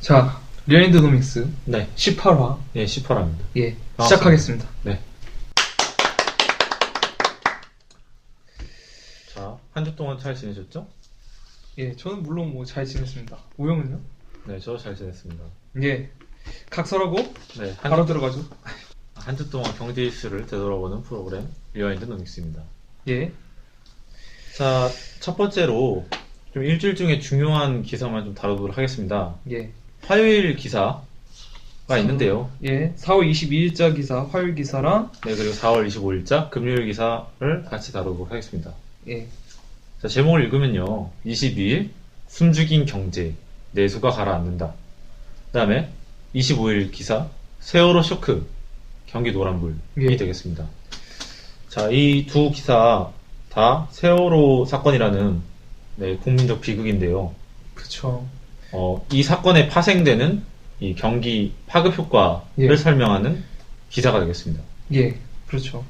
자, 리얼인드노믹스 네. 18화. 예, 18화입니다. 예, 시작하겠습니다. 네. 자, 한 주 동안 잘 지내셨죠? 예, 저는 물론 뭐 잘 지냈습니다. 우영은요? 네, 저 잘 지냈습니다. 예, 각설하고 네, 바로 들어가죠. 한 주 동안 경제 이슈를 되돌아보는 프로그램 리얼인드노믹스입니다. 예. 자, 첫 번째로 좀 일주일 중에 중요한 기사만 좀 다루도록 하겠습니다. 예. 화요일 기사가 있는데요. 예, 4월 22일자 기사, 화요일 기사랑 네, 그리고 4월 25일자 금요일 기사를 같이 다루도록 하겠습니다. 예. 자, 제목을 읽으면요. 22일 숨죽인 경제 내수가 가라앉는다. 그 다음에 25일 기사 세월호 쇼크 경기 노란불이 예. 되겠습니다. 자, 이 두 기사 다 세월호 사건이라는 국민적 비극인데요. 그쵸. 이 사건에 파생되는 이 경기 파급 효과를 예. 설명하는 기사가 되겠습니다. 예, 그렇죠.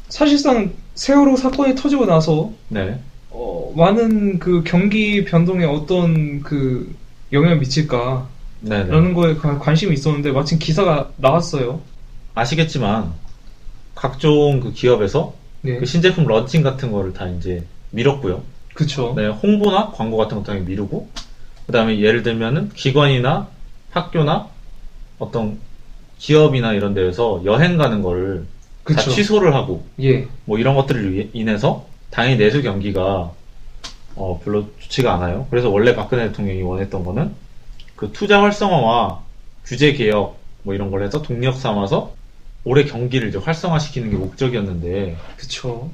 사실상 세월호 사건이 터지고 나서 네. 많은 그 경기 변동에 어떤 그 영향을 미칠까라는 네네. 거에 관심이 있었는데 마침 기사가 나왔어요. 아시겠지만 각종 그 기업에서 예. 그 신제품 런칭 같은 거를 다 이제 미뤘고요. 그쵸. 네, 홍보나 광고 같은 것도 당연히 미루고, 그 다음에 예를 들면은 기관이나 학교나 어떤 기업이나 이런 데에서 여행 가는 거를 다 그쵸. 취소를 하고, 예. 뭐 이런 것들을 인해서 당연히 내수 경기가 별로 좋지가 않아요. 그래서 원래 박근혜 대통령이 원했던 거는 그 투자 활성화와 규제 개혁 뭐 이런 걸 해서 동력 삼아서 올해 경기를 이제 활성화시키는 게 목적이었는데, 그쵸.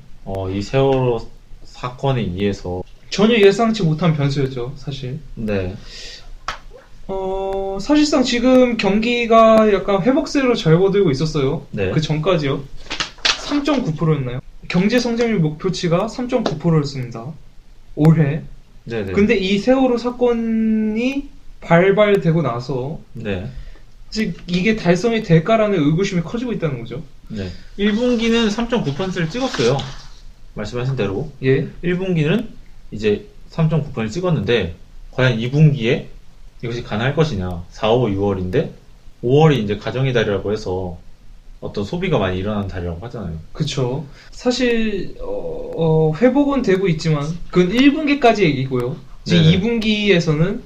이 세월호 사건에 의해서 전혀 예상치 못한 변수였죠, 사실. 네, 사실상 지금 경기가 약간 회복세로 접어들고 있었어요. 네. 그 전까지요. 3.9%였나요? 경제 성장률 목표치가 3.9%였습니다. 올해. 네네. 근데 이 세월호 사건이 발발되고 나서 네, 즉 이게 달성이 될까라는 의구심이 커지고 있다는 거죠. 네. 1분기는 3.9%를 찍었어요. 말씀하신 대로. 예. 1분기는 이제 3.9%를 찍었는데, 과연 2분기에 이것이 가능할 것이냐. 4, 5, 6월인데, 5월이 이제 가정의 달이라고 해서 어떤 소비가 많이 일어나는 달이라고 하잖아요. 그쵸. 사실, 회복은 되고 있지만, 그건 1분기까지 얘기고요. 지금 네네. 2분기에서는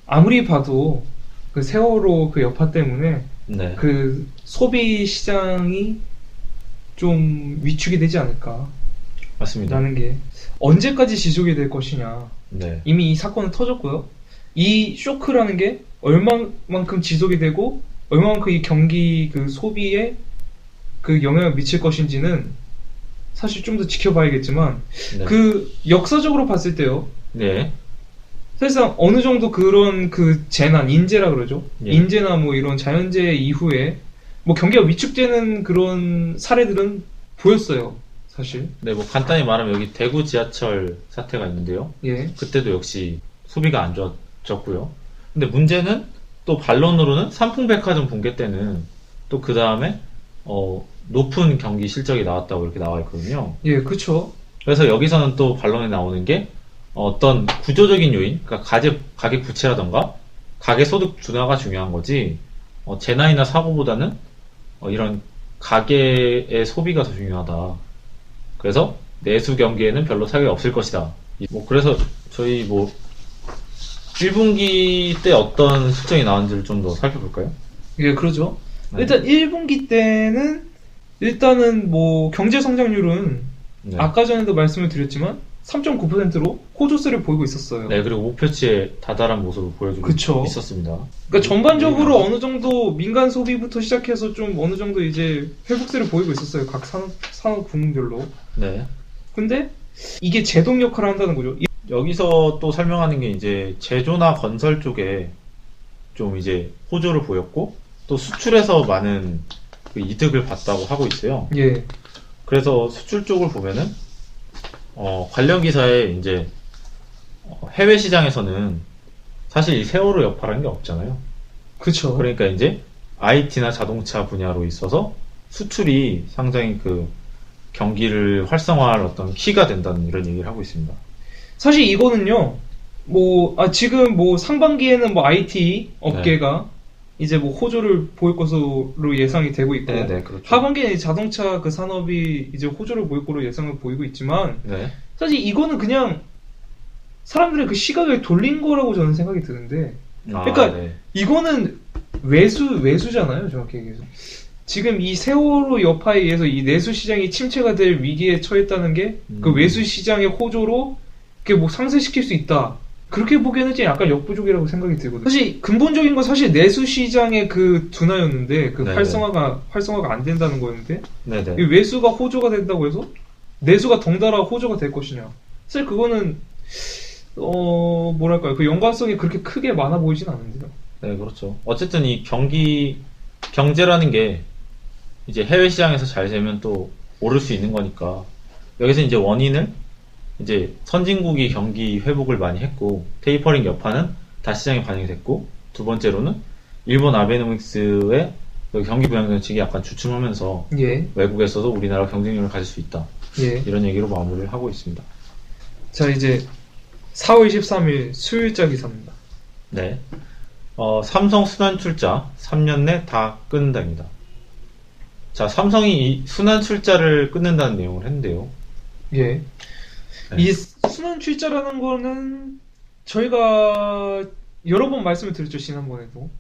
아무리 봐도 그 세월호 그 여파 때문에 네. 그 소비 시장이 좀 위축이 되지 않을까. 맞습니다. 라는 게 언제까지 지속이 될 것이냐. 네. 이미 이 사건은 터졌고요. 이 쇼크라는 게 얼마만큼 지속이 되고 얼마만큼 이 경기 그 소비에 그 영향을 미칠 것인지는 사실 좀 더 지켜봐야겠지만 네. 그 역사적으로 봤을 때요. 네. 사실상 어느 정도 그런 그 재난, 인재라 그러죠. 예. 인재나 뭐 이런 자연재해 이후에 뭐 경기가 위축되는 그런 사례들은 보였어요. 사실. 네, 뭐 간단히 말하면 여기 대구 지하철 사태가 있는데요. 예. 그때도 역시 소비가 안 좋았고요. 근데 문제는 또 반론으로는 삼풍백화점 붕괴 때는 또 그 다음에 높은 경기 실적이 나왔다고 이렇게 나와 있거든요. 예, 그쵸. 그래서 여기서는 또 반론에 나오는 게 어떤 구조적인 요인, 그러니까 가계 부채라던가 가계 소득 둔화가 중요한 거지, 재난이나 사고보다는 이런 가계의 소비가 더 중요하다. 그래서 내수 경기에는 별로 타격이 없을 것이다. 뭐 그래서 저희 뭐 1분기 때 어떤 수정이 나왔는지를 좀 더 살펴볼까요? 예, 그러죠. 네. 일단 1분기 때는 일단은 뭐 경제 성장률은 네. 아까 전에도 말씀을 드렸지만 3.9%로 호조세를 보이고 있었어요. 네, 그리고 목표치에 다다란 모습을 보여주고 그쵸. 있었습니다. 그러니까 전반적으로 어느 정도 민간 소비부터 시작해서 좀 어느 정도 이제 회복세를 보이고 있었어요. 각 산업 부문별로. 네. 근데 이게 제동 역할을 한다는 거죠. 여기서 또 설명하는 게 이제 제조나 건설 쪽에 좀 이제 호조를 보였고, 또 수출에서 많은 그 이득을 봤다고 하고 있어요. 예. 그래서 수출 쪽을 보면은 관련 기사에 이제 해외 시장에서는 사실 이 세월호 여파라는 게 없잖아요. 그쵸. 그러니까 이제 IT나 자동차 분야로 있어서 수출이 상당히 그 경기를 활성화할 어떤 키가 된다는 이런 얘기를 하고 있습니다. 사실 이거는요, 지금 상반기에는 IT 업계가 이제 호조를 보일 것으로 예상이 되고 있고, 네네, 그렇죠. 하반기에 자동차 그 산업이 이제 호조를 보일 거로 예상을 보이고 있지만, 네. 사실 이거는 그냥 사람들의 그 시각을 돌린 거라고 저는 생각이 드는데, 그러니까 네. 이거는 외수잖아요, 정확히 얘기해서. 지금 이 세월호 여파에 의해서 이 내수 시장이 침체가 될 위기에 처했다는 게 그 외수 시장의 호조로 이렇게 상쇄시킬 수 있다. 그렇게 보기에는 좀 약간 역부족이라고 생각이 들거든요. 사실 근본적인 건 사실 내수 시장의 그 둔화였는데 그 네네. 활성화가 안 된다는 거였는데 네네. 이 외수가 호조가 된다고 해서 내수가 덩달아 호조가 될 것이냐. 사실 그거는 뭐랄까요. 그 연관성이 그렇게 크게 많아 보이진 않은데요. 네, 그렇죠. 어쨌든 이 경제라는 게 이제 해외 시장에서 잘 되면 또 오를 수 있는 거니까 여기서 이제 원인을 이제 선진국이 경기 회복을 많이 했고 테이퍼링 여파는 다시 시장에 반영이 됐고 두 번째로는 일본 아베노믹스의 경기 부양 정책이 약간 주춤하면서 예. 외국에서도 우리나라 경쟁력을 가질 수 있다. 예. 이런 얘기로 마무리를 하고 있습니다. 자, 이제 4월 23일 수요일자 기사입니다. 네. 삼성 순환 출자 3년 내 다 끊는다입니다. 자, 삼성이 이 순환 출자를 끊는다는 내용을 했는데요. 예. 네. 이 순환 출자라는 거는 저희가 여러 번 말씀을 드렸죠, 지난번에도.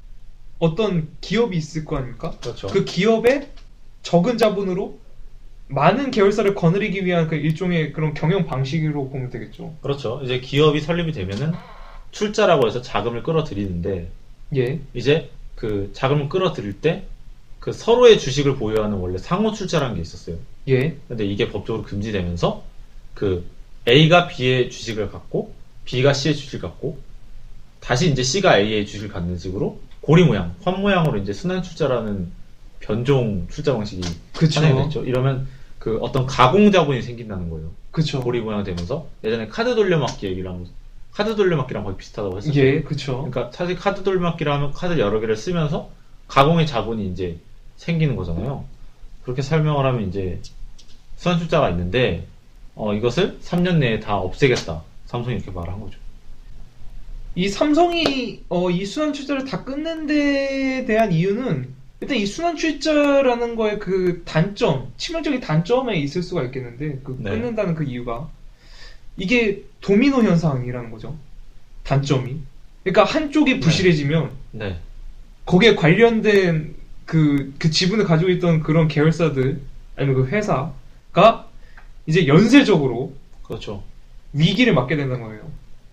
어떤 기업이 있을 거 아닙니까? 그렇죠. 그 기업의 적은 자본으로 많은 계열사를 거느리기 위한 그 일종의 그런 경영 방식으로 보면 되겠죠. 그렇죠. 이제 기업이 설립이 되면은 출자라고 해서 자금을 끌어들이는데 예. 이제 그 자금을 끌어들일 때 그 서로의 주식을 보유하는 원래 상호 출자라는 게 있었어요. 예. 근데 이게 법적으로 금지되면서 그 A가 B의 주식을 갖고 B가 C의 주식을 갖고 다시 이제 C가 A의 주식을 갖는 식으로 고리 모양, 환 모양으로 이제 순환 출자라는 변종 출자 방식이 그쵸. 탄생이 됐죠. 이러면 그 어떤 가공 자본이 생긴다는 거예요. 그쵸. 고리 모양 되면서 예전에 카드 돌려막기 얘기를 하면 카드 돌려막기랑 거의 비슷하다고 했었죠. 예, 그쵸. 그러니까 사실 카드 돌려막기를 하면 카드 여러 개를 쓰면서 가공의 자본이 이제 생기는 거잖아요. 그렇게 설명을 하면 이제 순환 출자가 있는데 이것을 3년 내에 다 없애겠다. 삼성이 이렇게 말을 한 거죠. 이 삼성이 이 순환 출자를 다 끊는 데에 대한 이유는 일단 이 순환 출자라는 거의 그 단점, 치명적인 단점에 있을 수가 있겠는데 그 네. 끊는다는 그 이유가 이게 도미노 현상이라는 거죠. 단점이. 그러니까 한쪽이 부실해지면 네. 거기에 관련된 그 지분을 가지고 있던 그런 계열사들 아니면 그 회사가 이제 연쇄적으로 그렇죠. 위기를 맞게 된다는 거예요.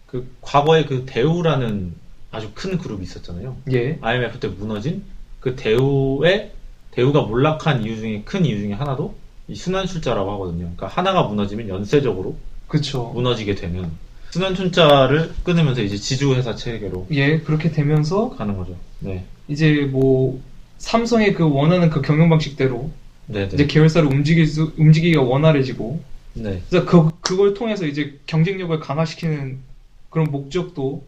그 과거에 그 대우라는 아주 큰 그룹이 있었잖아요. 예. IMF 때 무너진 그 대우가 몰락한 이유 중에 큰 이유 중에 하나도 이 순환 출자라고 하거든요. 그러니까 하나가 무너지면 연쇄적으로 그쵸. 무너지게 되는 순환 출자를 끊으면서 이제 지주회사 체계로 예, 그렇게 되면서 가는 거죠. 네. 이제 삼성의 그 원하는 그 경영 방식대로 네, 이제 네. 계열사를 움직이기가 원활해지고 네. 그래서 그걸 통해서 이제 경쟁력을 강화시키는 그런 목적도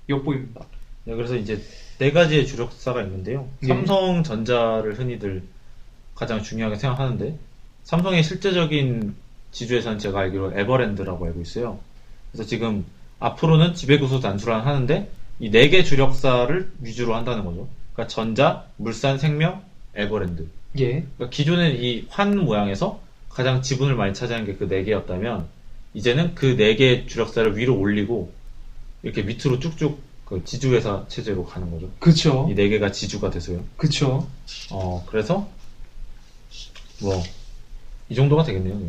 엿보입니다. 네, 그래서 이제 네 가지의 주력사가 있는데요. 예. 삼성전자를 흔히들 가장 중요하게 생각하는데 삼성의 실제적인 지주회사는 제가 알기로 에버랜드라고 알고 있어요. 그래서 지금 앞으로는 지배구조 단순화 하는데 이 네 개 주력사를 위주로 한다는 거죠. 그러니까 전자, 물산, 생명, 에버랜드. 예. 그러니까 기존엔 이 환 모양에서 가장 지분을 많이 차지하는 게 그 네 개였다면 이제는 그 네 개 주력사를 위로 올리고 이렇게 밑으로 쭉쭉 그 지주회사 체제로 가는 거죠. 그쵸. 이 네 개가 지주가 돼서요. 그쵸. 그래서 이 정도가 되겠네요.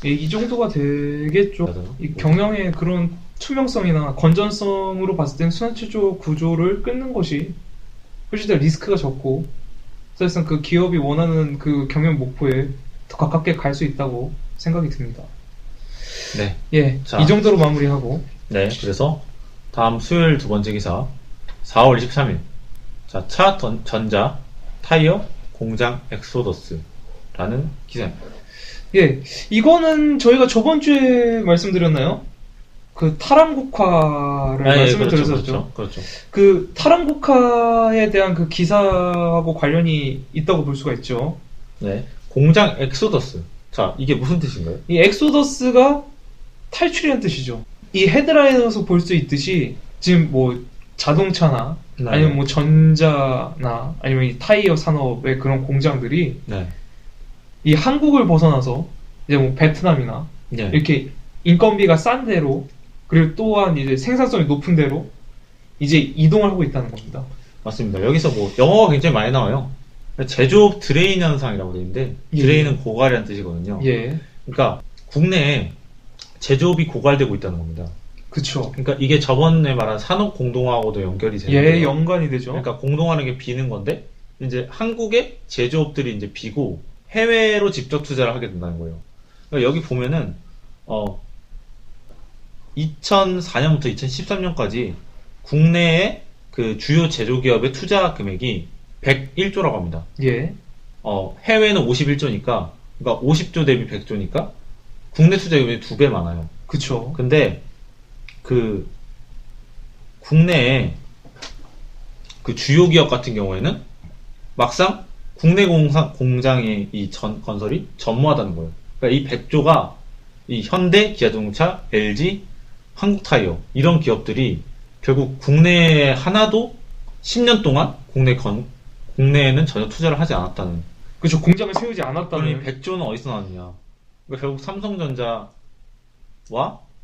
예, 이 정도가 되겠죠. 맞아요. 이 경영의 그런 투명성이나 건전성으로 봤을 땐 순환체조 구조를 끊는 것이 훨씬 더 리스크가 적고 사실상 그 기업이 원하는 그 경영 목표에 더 가깝게 갈 수 있다고 생각이 듭니다. 네. 예, 자. 이 정도로 마무리하고 네. 그래서 다음 수요일 두 번째 기사 4월 23일. 자, 전자 타이어 공장 엑소더스라는 기사입니다. 예, 이거는 저희가 저번 주에 말씀드렸나요? 그 탈항국화를 말씀을 그렇죠, 드렸었죠. 그렇죠. 그 탈항국화에 대한 그 기사하고 관련이 있다고 볼 수가 있죠. 네. 공장 엑소더스. 자, 이게 무슨 뜻인가요? 이 엑소더스가 탈출이라는 뜻이죠. 이 헤드라인에서 볼 수 있듯이 지금 뭐 자동차나 네. 아니면 뭐 전자나 아니면 이 타이어 산업의 그런 공장들이 네. 이 한국을 벗어나서 이제 뭐 베트남이나 네. 이렇게 인건비가 싼 데로 그리고 또한 이제 생산성이 높은 데로 이제 이동을 하고 있다는 겁니다. 맞습니다. 여기서 뭐 영어가 굉장히 많이 나와요. 제조업 드레인 현상이라고 되어 있는데 예. 드레인은 고갈이라는 뜻이거든요. 예, 그러니까 국내에 제조업이 고갈되고 있다는 겁니다. 그쵸. 그러니까 이게 저번에 말한 산업 공동화하고도 연결이 되는 예, 거예요. 연관이 되죠. 그러니까 공동화는 게 비는 건데 이제 한국의 제조업들이 이제 비고 해외로 직접 투자를 하게 된다는 거예요. 그러니까 여기 보면은 2004년부터 2013년까지 국내의 그 주요 제조기업의 투자 금액이 101조라고 합니다. 예, 해외는 51조니까, 그러니까 50조 대비 100조니까 국내 투자 금액이 2배 많아요. 그쵸. 근데 그 국내에 그 주요 기업 같은 경우에는 막상 국내 공장의 이 건설이 전무하다는 거예요. 그러니까 이 100조가 이 현대, 기아자동차, LG, 한국타이어 이런 기업들이 결국 국내에 하나도 10년 동안 국내에는 전혀 투자를 하지 않았다는. 그쵸. 공장을 세우지 그러니 않았다는. 100조는 어디서 나왔냐? 그러니까 결국 삼성전자와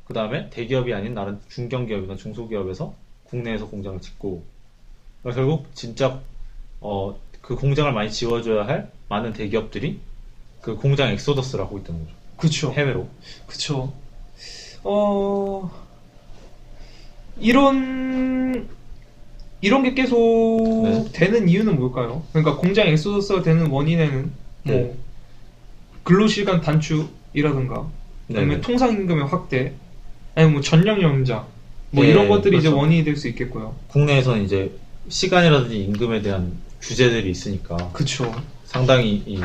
그 다음에 대기업이 아닌 다른 중견기업이나 중소기업에서 국내에서 공장을 짓고, 그러니까 결국 진짜 그 공장을 많이 지어줘야 할 많은 대기업들이 그 공장 엑소더스를 하고 있다는 거죠. 그쵸. 해외로. 그쵸. 이런 게 계속 네. 되는 이유는 뭘까요? 그러니까 공장 엑소더스가 되는 원인에는 네. 뭐 근로시간 단축이라든가 아니면 네네. 통상임금의 확대 아니면 뭐 전력 연장 뭐 네, 이런 것들이 이제 그렇죠. 원인이 될 수 있겠고요. 국내에서는 이제 시간이라든지 임금에 대한 규제들이 있으니까 그쵸. 상당히 이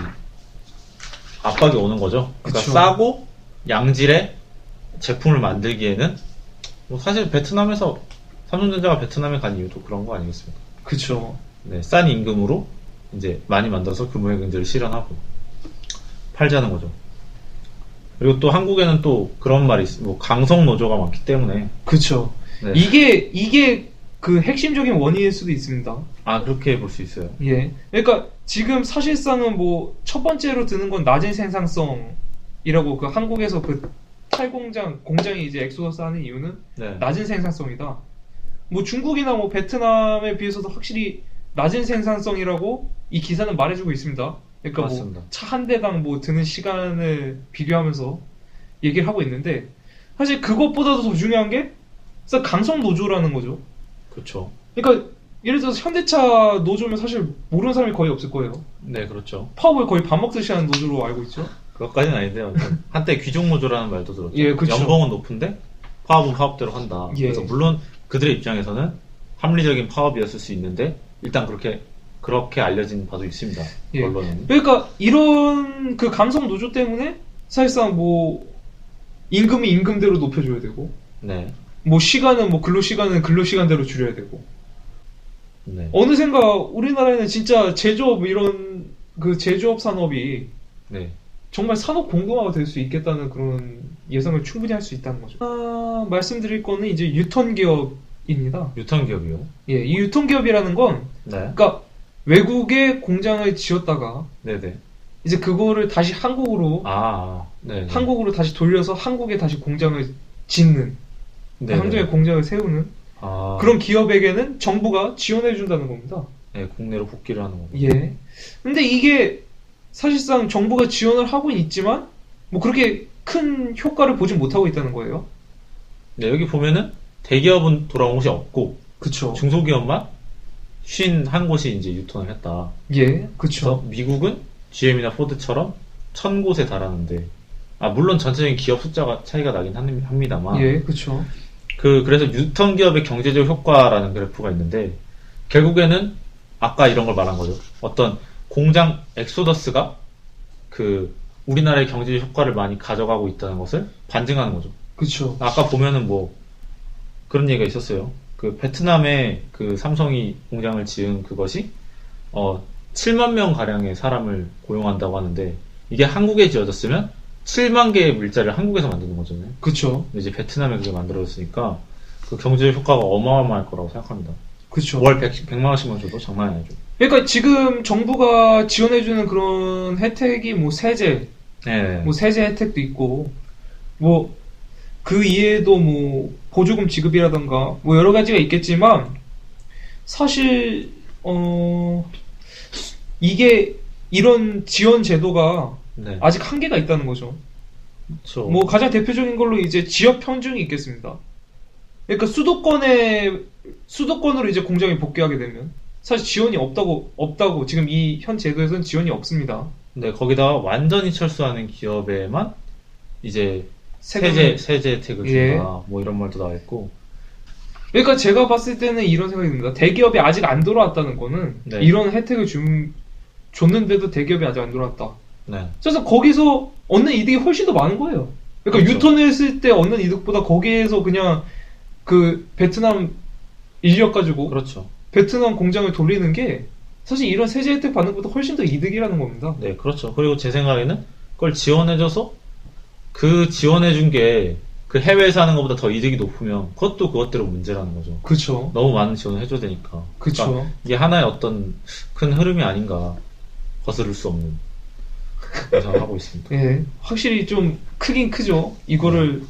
압박이 오는 거죠. 그러니까 그쵸. 싸고 양질의 제품을 만들기에는 뭐 사실 베트남에서 삼성전자가 베트남에 간 이유도 그런 거 아니겠습니까? 그쵸. 네, 싼 임금으로 이제 많이 만들어서 규모의 경제를 실현하고 팔자는 거죠. 그리고 또 한국에는 또 그런 말이 있어요. 뭐 강성 노조가 많기 때문에. 그쵸. 네. 이게 그 핵심적인 원인일 수도 있습니다. 아, 그렇게 볼 수 있어요. 예. 그러니까 지금 사실상은 뭐 첫 번째로 드는 건 낮은 생산성이라고 그 한국에서 그 공장이 이제 엑소더스 하는 이유는 네. 낮은 생산성이다. 뭐 중국이나 뭐 베트남에 비해서도 확실히 낮은 생산성이라고 이 기사는 말해주고 있습니다. 그러니까 맞습니다. 뭐 차 한 대당 뭐 드는 시간을 비교하면서 얘기를 하고 있는데 사실 그것보다도 더 중요한 게 강성 노조라는 거죠. 그렇죠. 그러니까 예를 들어서 현대차 노조면 사실 모르는 사람이 거의 없을 거예요. 네, 그렇죠. 파업을 거의 밥 먹듯이 하는 노조로 알고 있죠. 그것까지는 아닌데요. 한때 귀족 노조라는 말도 들었죠. 예, 그쵸. 연봉은 높은데 파업은 파업대로 한다. 예. 그래서 물론 그들의 입장에서는 합리적인 파업이었을 수 있는데 일단 그렇게 알려진 바도 있습니다. 예. 언론에는. 그러니까 이런 그 감성 노조 때문에 사실상 뭐 임금이 임금대로 높여줘야 되고 네. 뭐 시간은 뭐 근로 시간은 근로 시간대로 줄여야 되고 네. 어느샌가 우리나라에는 진짜 제조업 이런 그 제조업 산업이 네. 정말 산업 공동화가 될 수 있겠다는 그런 예상을 충분히 할 수 있다는 거죠. 말씀드릴 거는 이제 유턴기업입니다. 유통기업이요. 예, 이 유통기업이라는 건 네. 그러니까 외국에 공장을 지었다가 네네. 이제 그거를 다시 한국으로 네. 한국으로 다시 돌려서 한국에 다시 공장을 짓는 한국에 공장을 세우는 그런 기업에게는 정부가 지원해 준다는 겁니다. 네, 국내로 복귀를 하는 겁니다. 예. 근데 이게 사실상 정부가 지원을 하고 있지만 뭐 그렇게 큰 효과를 보진 못하고 있다는 거예요. 네, 여기 보면은 대기업은 돌아온 곳이 없고 그쵸. 중소기업만 51곳이 이제 유턴을 했다. 예, 그쵸. 그래서 미국은 GM이나 포드처럼 1000곳에 달하는데, 물론 전체적인 기업 숫자가 차이가 나긴 합니다만, 예, 그쵸. 그래서 유턴 기업의 경제적 효과라는 그래프가 있는데, 결국에는 아까 이런 걸 말한 거죠. 어떤 공장 엑소더스가 우리나라의 경제적 효과를 많이 가져가고 있다는 것을 반증하는 거죠. 그쵸. 아까 보면은 뭐, 그런 얘기가 있었어요. 베트남에 삼성이 공장을 지은 그것이 7만 명 가량의 사람을 고용한다고 하는데 이게 한국에 지어졌으면 7만 개의 물자를 한국에서 만드는 거잖아요. 그쵸. 근데 이제 베트남에 그게 만들어졌으니까 그 경제 효과가 어마어마할 거라고 생각합니다. 그쵸. 월 100만 원씩만 줘도 장난이 아니죠. 그러니까 지금 정부가 지원해주는 그런 혜택이 뭐 세제, 네. 뭐 세제 혜택도 있고, 뭐 그 이외에도 뭐 보조금 지급이라던가 뭐 여러 가지가 있겠지만 사실 이게 이런 지원 제도가 네. 아직 한계가 있다는 거죠. 그렇죠. 뭐 가장 대표적인 걸로 이제 지역 편중이 있겠습니다. 그러니까 수도권으로 이제 공장이 복귀하게 되면 사실 지원이 없다고 지금 이 현 제도에서는 지원이 없습니다. 네, 거기다가 완전히 철수하는 기업에만 이제 세금을- 세제 혜택을 예. 준다. 뭐 이런 말도 나와 있고. 그러니까 제가 봤을 때는 이런 생각이 듭니다. 대기업이 아직 안 돌아왔다는 거는 네. 이런 혜택을 줬는데도 대기업이 아직 안 돌아왔다. 네. 그래서 거기서 얻는 이득이 훨씬 더 많은 거예요. 그러니까 그렇죠. 유턴했을 때 얻는 이득보다 거기에서 그냥 그 베트남 인력 가지고 그렇죠. 베트남 공장을 돌리는 게 사실 이런 세제 혜택 받는 것보다 훨씬 더 이득이라는 겁니다. 네, 그렇죠. 그리고 제 생각에는 그걸 지원해줘서 그 지원해준 게 그 해외에서 하는 것보다 더 이득이 높으면 그것도 그것대로 문제라는 거죠. 그렇죠. 너무 많은 지원을 해줘야 되니까. 그렇죠. 그러니까 이게 하나의 어떤 큰 흐름이 아닌가 거스를 수 없는 그런 생각을 하고 있습니다. 예, 확실히 좀 크긴 크죠. 이거를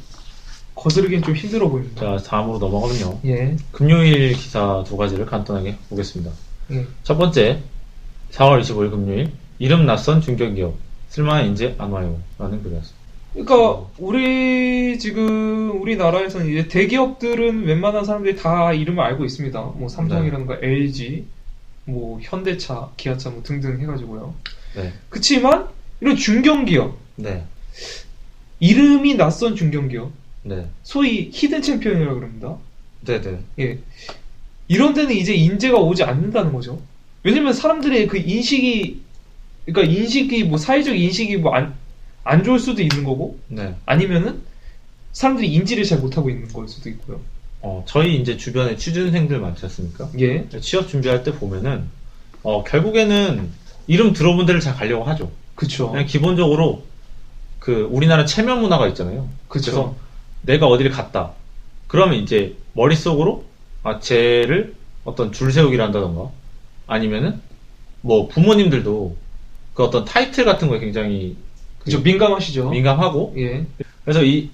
거스르긴 좀 힘들어 보입니다. 자, 다음으로 넘어가면요. 예, 금요일 기사 두 가지를 간단하게 보겠습니다. 예. 첫 번째, 4월 25일 금요일, 이름 낯선 중견기업, 쓸만한 인재 안 와요. 라는 글이었습니다. 그러니까 우리나라에서는 이제 대기업들은 웬만한 사람들이 다 이름을 알고 있습니다. 뭐 삼성이라든가 LG, 뭐 현대차, 기아차 뭐 등등 해가지고요. 네. 그치만 이런 중견기업, 네. 이름이 낯선 중견기업, 네. 소위 히든 챔피언이라고 그럽니다. 네네. 예. 이런 데는 이제 인재가 오지 않는다는 거죠. 왜냐면 사람들의 그 인식이, 그러니까 인식이 뭐 사회적 인식이 뭐 안 좋을 수도 있는 거고, 네. 아니면은 사람들이 인지를 잘 못하고 있는 걸 수도 있고요. 저희 이제 주변에 취준생들 많지 않습니까? 예. 취업 준비할 때 보면은, 결국에는 이름 들어본 데를 잘 가려고 하죠. 그쵸. 그냥 기본적으로, 우리나라 체면 문화가 있잖아요. 그쵸. 그래서 내가 어디를 갔다. 그러면 이제 머릿속으로, 쟤를 어떤 줄 세우기를 한다던가, 아니면은, 뭐 부모님들도 그 어떤 타이틀 같은 거에 굉장히 그쵸. 민감하시죠. 민감하고, 예. 그래서 이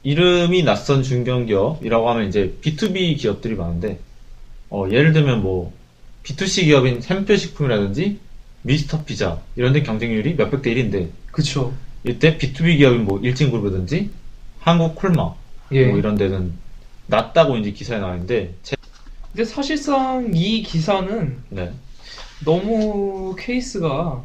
이름이 낯선 중견기업이라고 하면 이제 B2B 기업들이 많은데, 예를 들면 뭐 B2C 기업인 샘표식품이라든지 미스터 피자 이런 데 경쟁률이 몇백 대 1인데, 그쵸. 이때 B2B 기업인 뭐 일진그룹이라든지 한국 콜마 예. 뭐 이런 데는 낮다고 이제 기사에 나와 있는데, 근데 사실상 이 기사는 네. 너무 케이스가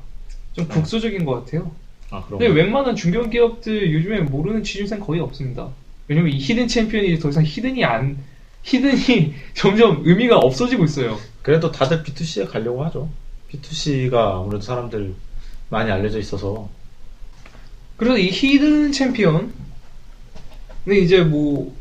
좀 국소적인 것 같아요. 그런 근데 거. 웬만한 중견기업들 요즘에 모르는 취준생 거의 없습니다. 왜냐면 이 히든 챔피언이 더 이상 히든이 점점 의미가 없어지고 있어요. 그래도 다들 B2C에 가려고 하죠. B2C가 아무래도 사람들 많이 알려져 있어서. 그래서 이 히든 챔피언, 근데 이제 뭐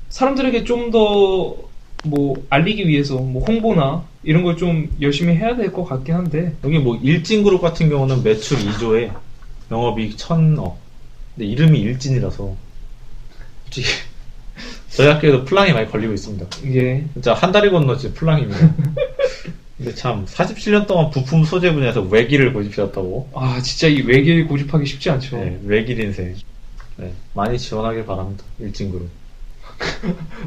사람들에게 좀 더 뭐 알리기 위해서 뭐 홍보나 이런 걸 좀 열심히 해야 될 것 같긴 한데. 여기 뭐 일진그룹 같은 경우는 매출 2조에 영업이익 1,000억. 근데 이름이 일진이라서 솔직히 저희 학교에도 플랑이 많이 걸리고 있습니다. 예. 진짜 한 다리 건너지 플랑입니다. 근데 참 47년 동안 부품 소재 분야에서 외길을 고집해왔다고. 아 진짜 이 외길 고집하기 쉽지 않죠. 네, 외길 인생. 네, 많이 지원하길 바랍니다. 일진그룹.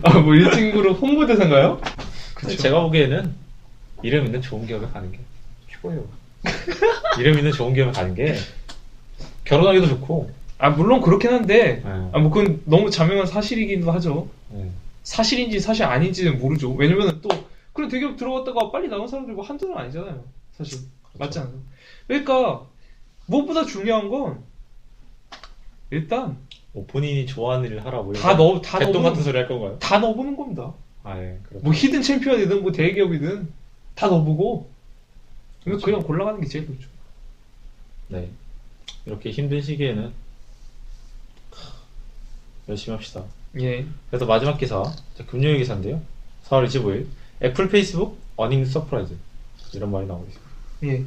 아 뭐 이 친구로 홍보대사인가요? 근데 제가 보기에는 이름 있는 좋은 기업에 가는 게 최고예요. 이름 있는 좋은 기업에 가는 게 결혼하기도 좋고. 아 물론 그렇긴 한데 네. 아 뭐 그건 너무 자명한 사실이기도 하죠. 네. 사실인지 사실 아닌지는 모르죠. 왜냐면은 또 그런 대기업 들어갔다가 빨리 나온 사람들 뭐 한둘은 아니잖아요. 사실 맞지 않아요? 그러니까 무엇보다 중요한 건 일단 뭐 본인이 좋아하는 일을 하라고. 다 개똥 넣어보는- 같은 소리 할 건가요? 다 넣어보는 겁니다. 예, 그렇죠. 뭐 히든 챔피언이든 뭐 대기업이든 다 넣어보고 그냥 골라가는 게 제일 좋죠. 네. 이렇게 힘든 시기에는 열심히 합시다. 예. 그래서 마지막 기사, 금요일 기사인데요. 4월 25일, 애플 페이스북 어닝 서프라이즈. 이런 말이 나오고 있습니다. 예.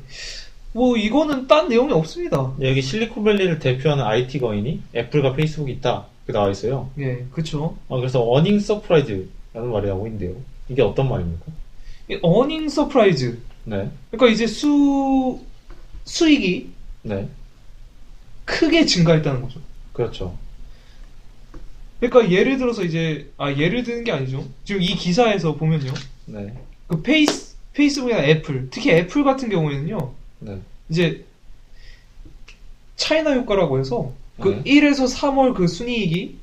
뭐 이거는 딴 내용이 없습니다. 여기 실리콘밸리를 대표하는 IT 거인이 애플과 페이스북이 있다. 이렇게 나와 있어요. 예, 그쵸. 그래서 어닝 서프라이즈라는 말이 나오고 있는데요. 이게 어떤 말입니까? 이 어닝 서프라이즈. 네. 그러니까 이제 수익이 네. 크게 증가했다는 거죠. 그렇죠. 그러니까 예를 들어서 이제, 예를 드는 게 아니죠. 지금 이 기사에서 보면요. 네. 그 페이스북이나 애플, 특히 애플 같은 경우에는요. 네. 이제 차이나 효과라고 해서 그 네. 1에서 3월 그 순이익이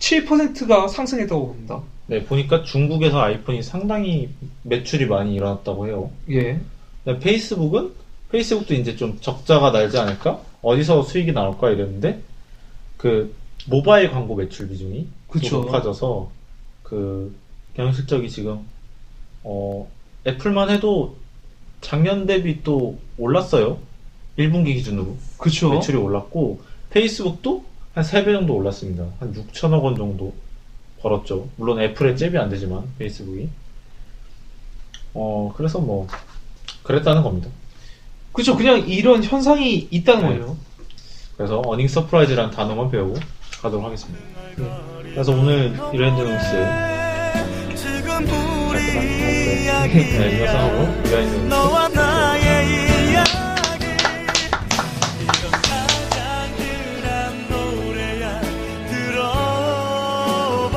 7%가 상승했다고 봅니다. 네, 보니까 중국에서 아이폰이 상당히 매출이 많이 일어났다고 해요. 예. 근데 페이스북도 이제 좀 적자가 날지 않을까? 어디서 수익이 나올까 이랬는데, 그, 모바일 광고 매출 비중이 그쵸. 높아져서, 그, 경영 실적이 지금, 애플만 해도 작년 대비 또 올랐어요. 1분기 기준으로. 그쵸. 매출이 올랐고, 페이스북도 한 3배 정도 올랐습니다. 한 6천억 원 정도 벌었죠. 물론 애플에 잽이 안 되지만, 페이스북이. 그래서 뭐, 그랬다는 겁니다. 그쵸. 그냥 이런 현상이 있다는 네. 거예요. 그래서 어닝 서프라이즈라는 단어만 배우고 가도록 하겠습니다. 그래서 오늘 이랜드 뉴스 지금 잘 우리 끝났는데, 이야기 네, 이것하고 이랜드 뉴스 너와 나의 이야기 이건 가장 흔한 노래야 들어봐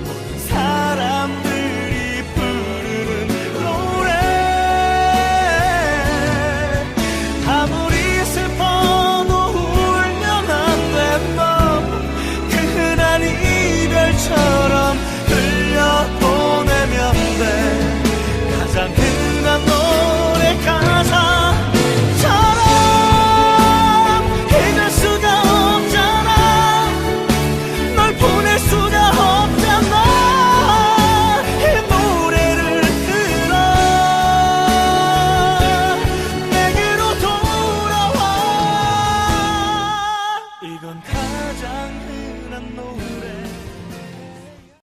모든 사람들이 부르는 노래 아무리 슬퍼도 울면 안 돼 너 그 흔한 이별처럼 흘려보내면 돼 가장 흔한 노래 가사처럼 잊을 수가 없잖아 널 보낼 수가 없잖아 이 노래를 들어 내게로 돌아와 이건 가장 흔한 노래